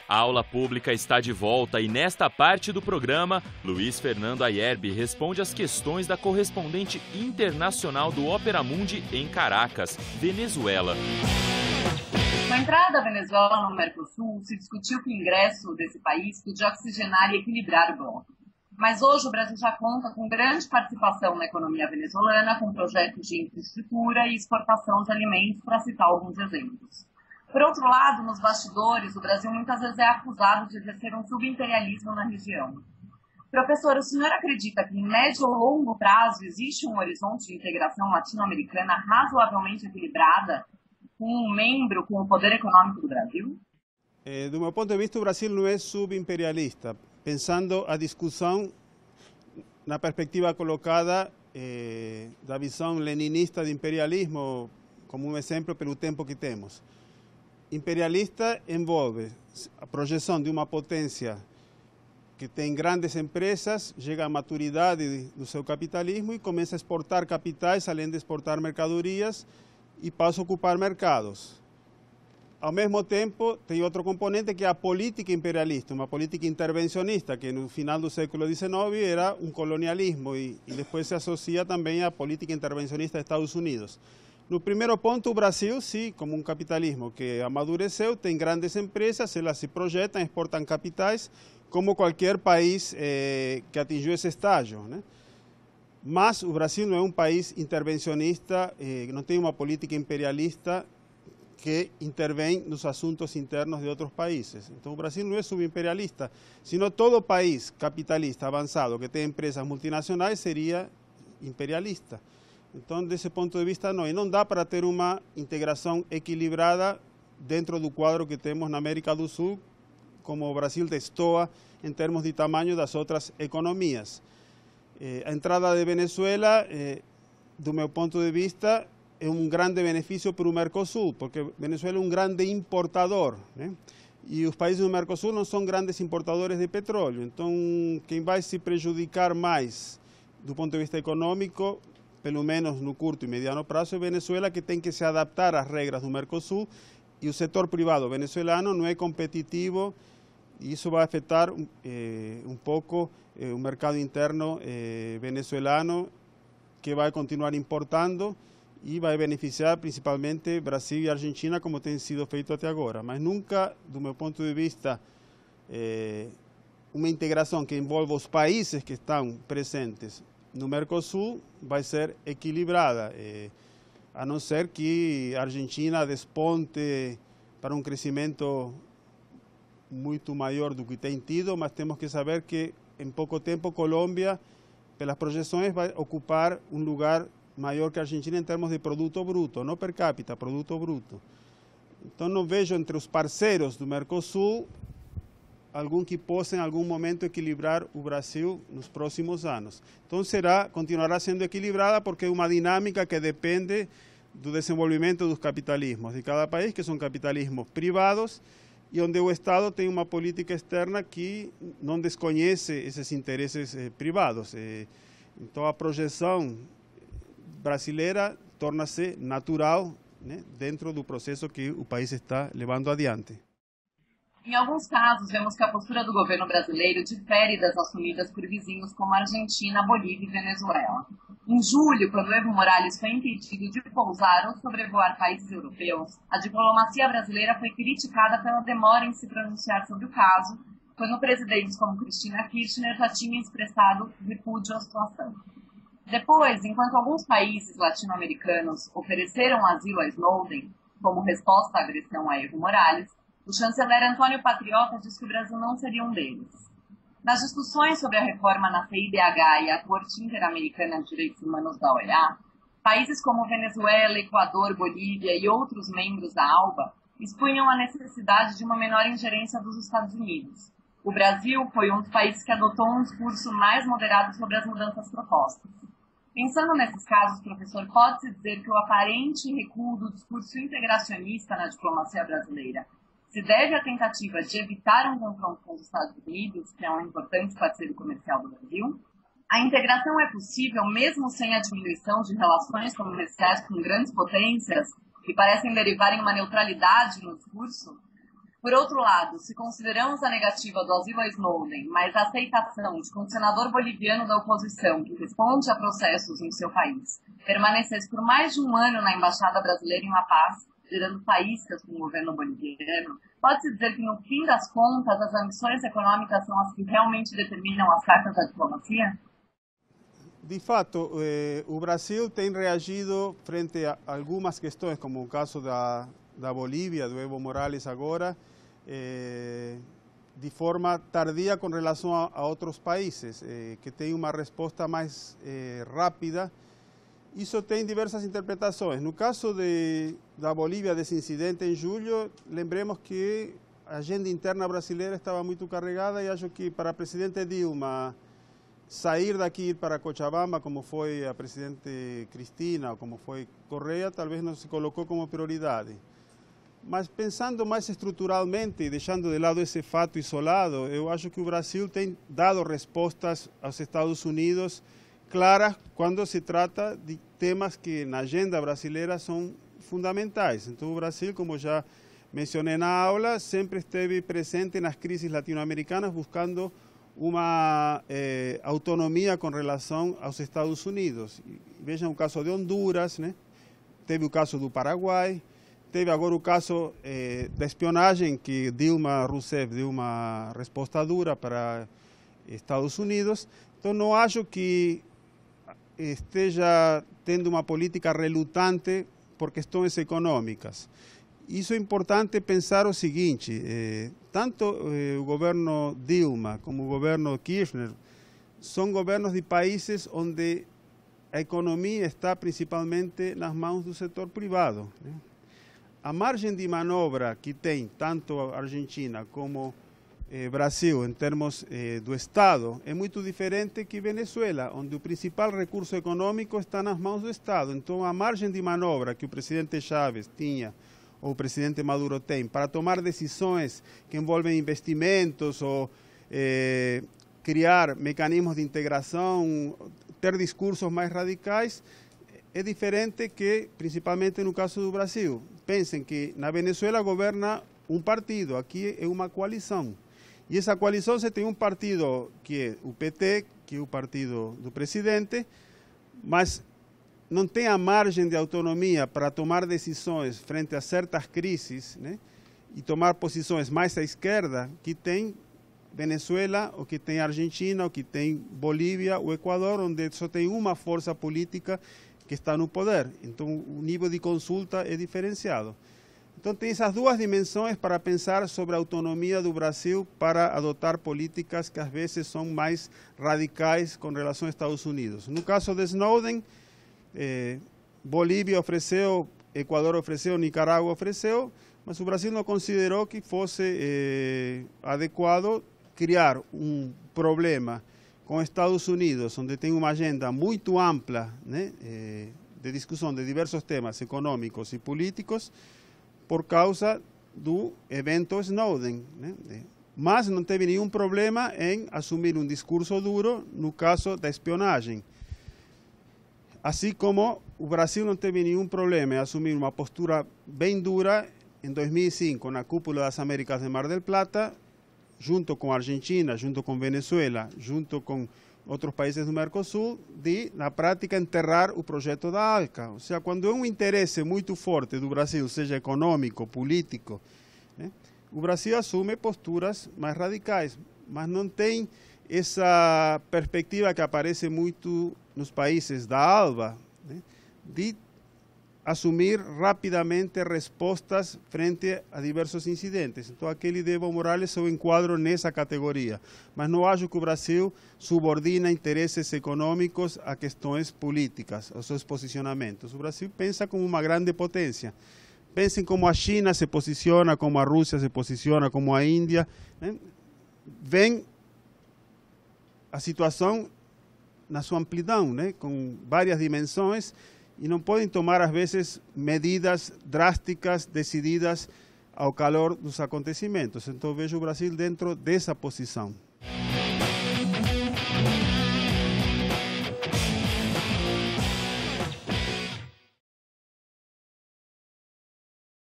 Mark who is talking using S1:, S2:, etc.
S1: A aula pública está de volta e nesta parte do programa, Luiz Fernando Ayerbe responde às questões da correspondente internacional do Opera Mundi em Caracas, Venezuela.
S2: Com a entrada da Venezuela no Mercosul, se discutiu que o ingresso desse país podia oxigenar e equilibrar o bloco. Mas hoje o Brasil já conta com grande participação na economia venezuelana, com projetos de infraestrutura e exportação de alimentos, para citar alguns exemplos. Por outro lado, nos bastidores, o Brasil muitas vezes é acusado de exercer um subimperialismo na região. Professor, o senhor acredita que em médio ou longo prazo existe um horizonte de integração latino-americana razoavelmente equilibrada com um membro com o poder econômico do Brasil?
S3: Do meu ponto de vista, o Brasil não é subimperialista. Pensando a discussão na perspectiva colocada da visão leninista de imperialismo, como um exemplo pelo tempo que temos. Imperialista envolve a projeção de uma potência que tem grandes empresas, chega à maturidade do seu capitalismo e começa a exportar capitais, além de exportar mercadorias, e passa a ocupar mercados. Ao mesmo tempo, tem outro componente que é a política imperialista, uma política intervencionista, que no final do século XIX era um colonialismo e depois se associa também à política intervencionista dos Estados Unidos. No primeiro ponto, o Brasil, sim, como um capitalismo que amadureceu, tem grandes empresas, elas se projetam, exportam capitais, como qualquer país que atingiu esse estágio, né? Mas o Brasil não é um país intervencionista, não tem uma política imperialista que intervém nos assuntos internos de outros países. Então o Brasil não é subimperialista, sino todo país capitalista avançado que tem empresas multinacionais seria imperialista. Então, desse ponto de vista, não. E não dá para ter uma integração equilibrada dentro do quadro que temos na América do Sul, como o Brasil destoa em termos de tamanho das outras economias. A entrada de Venezuela, do meu ponto de vista, é um grande benefício para o Mercosul, porque Venezuela é um grande importador, né? E os países do Mercosul não são grandes importadores de petróleo. Então, quem vai se prejudicar mais do ponto de vista econômico, pelo menos no curto e mediano prazo, é Venezuela, que tem que se adaptar às regras do Mercosul, e o setor privado venezuelano não é competitivo, e isso vai afetar um pouco o mercado interno venezuelano, que vai continuar importando e vai beneficiar principalmente Brasil e Argentina, como tem sido feito até agora. Mas nunca, do meu ponto de vista, uma integração que envolva os países que estão presentes no Mercosul vai ser equilibrada, a não ser que a Argentina desponte para um crescimento muito maior do que tem tido, mas temos que saber que em pouco tempo Colômbia, pelas projeções, vai ocupar um lugar maior que a Argentina em termos de produto bruto, não per capita, produto bruto. Então não vejo entre os parceiros do Mercosul algum que possa em algum momento equilibrar o Brasil nos próximos anos. Então continuará sendo equilibrada porque é uma dinâmica que depende do desenvolvimento dos capitalismos de cada país, que são capitalismos privados, e onde o Estado tem uma política externa que não desconhece esses interesses privados. Então a projeção brasileira torna-se natural, né, dentro do processo que o país está levando adiante.
S2: Em alguns casos, vemos que a postura do governo brasileiro difere das assumidas por vizinhos como Argentina, Bolívia e Venezuela. Em julho, quando Evo Morales foi impedido de pousar ou sobrevoar países europeus, a diplomacia brasileira foi criticada pela demora em se pronunciar sobre o caso, quando presidentes como Cristina Kirchner já tinham expressado repúdio à situação. Depois, enquanto alguns países latino-americanos ofereceram asilo a Snowden como resposta à agressão a Evo Morales, o chanceler Antônio Patriota diz que o Brasil não seria um deles. Nas discussões sobre a reforma na CIDH e a Corte Interamericana de Direitos Humanos da OEA, países como Venezuela, Equador, Bolívia e outros membros da ALBA expunham a necessidade de uma menor ingerência dos Estados Unidos. O Brasil foi um dos países que adotou um discurso mais moderado sobre as mudanças propostas. Pensando nesses casos, professor, pode-se dizer que o aparente recuo do discurso integracionista na diplomacia brasileira se deve à tentativa de evitar um confronto com os Estados Unidos, que é um importante parceiro comercial do Brasil? A integração é possível mesmo sem a diminuição de relações comerciais com grandes potências que parecem derivar em uma neutralidade no discurso? Por outro lado, se consideramos a negativa do asilo a Snowden, mas a aceitação de que um senador boliviano da oposição, que responde a processos em seu país, permanecesse por mais de um ano na Embaixada Brasileira em La Paz, gerando faíscas com o governo boliviano, pode-se dizer que, no fim das contas, as ambições econômicas são as que realmente determinam as cartas da diplomacia?
S3: De fato, o Brasil tem reagido frente a algumas questões, como o caso da Bolívia, do Evo Morales agora, de forma tardia com relação a outros países, que tem uma resposta mais rápida. Isso tem diversas interpretações. No caso da Bolívia, desse incidente em julho, lembremos que a agenda interna brasileira estava muito carregada e acho que para a presidente Dilma sair daqui e ir para Cochabamba, como foi a presidente Cristina ou como foi Correa, talvez não se colocou como prioridade. Mas pensando mais estruturalmente e deixando de lado esse fato isolado, eu acho que o Brasil tem dado respostas aos Estados Unidos claras quando se trata de temas que na agenda brasileira são fundamentais. Então o Brasil, como já mencionei na aula, sempre esteve presente nas crises latino-americanas buscando uma autonomia com relação aos Estados Unidos. Vejam o caso de Honduras, né? Teve o caso do Paraguai, teve agora o caso da espionagem, que Dilma Rousseff deu uma resposta dura para Estados Unidos. Então não acho que esteja tendo uma política relutante por questões econômicas. Isso é importante pensar o seguinte, tanto o governo Dilma como o governo Kirchner são governos de países onde a economia está principalmente nas mãos do setor privado, né? A margem de manobra que tem tanto a Argentina como Brasil em termos do Estado é muito diferente que Venezuela, onde o principal recurso econômico está nas mãos do Estado. Então a margem de manobra que o presidente Chávez tinha ou o presidente Maduro tem para tomar decisões que envolvem investimentos ou criar mecanismos de integração, ter discursos mais radicais, é diferente que, principalmente no caso do Brasil. Pensem que na Venezuela governa um partido, aqui é uma coalição. E essa coalição você tem um partido que é o PT, que é o partido do presidente, mas não tem a margem de autonomia para tomar decisões frente a certas crises, né? E tomar posições mais à esquerda que tem Venezuela, ou que tem Argentina, ou que tem Bolívia, ou Equador, onde só tem uma força política que está no poder. Então o nível de consulta é diferenciado. Então tem essas duas dimensões para pensar sobre a autonomia do Brasil para adotar políticas que às vezes são mais radicais com relação aos Estados Unidos. No caso de Snowden, Bolívia ofereceu, Equador ofereceu, Nicarágua ofereceu, mas o Brasil não considerou que fosse adequado criar um problema com Estados Unidos, onde tem uma agenda muito ampla, né, de discussão de diversos temas econômicos e políticos, por causa do evento Snowden, né? Mas não teve nenhum problema em assumir um discurso duro no caso da espionagem. Assim como o Brasil não teve nenhum problema em assumir uma postura bem dura em 2005, na Cúpula das Américas de Mar del Plata, junto com a Argentina, junto com Venezuela, junto com outros países do Mercosul, de, na prática, enterrar o projeto da ALCA. Ou seja, quando é um interesse muito forte do Brasil, seja econômico, político, né, o Brasil assume posturas mais radicais, mas não tem essa perspectiva que aparece muito nos países da ALBA, né, de assumir rapidamente respostas frente a diversos incidentes. Então, aquele de Evo Morales eu enquadro nessa categoria. Mas não acho que o Brasil subordina interesses econômicos a questões políticas, aos seus posicionamentos. O Brasil pensa como uma grande potência. Pensem como a China se posiciona, como a Rússia se posiciona, como a Índia, né? Vem a situação na sua amplidão, né? Com várias dimensões, e não podem tomar, às vezes, medidas drásticas, decididas ao calor dos acontecimentos. Então, vejo o Brasil dentro dessa posição.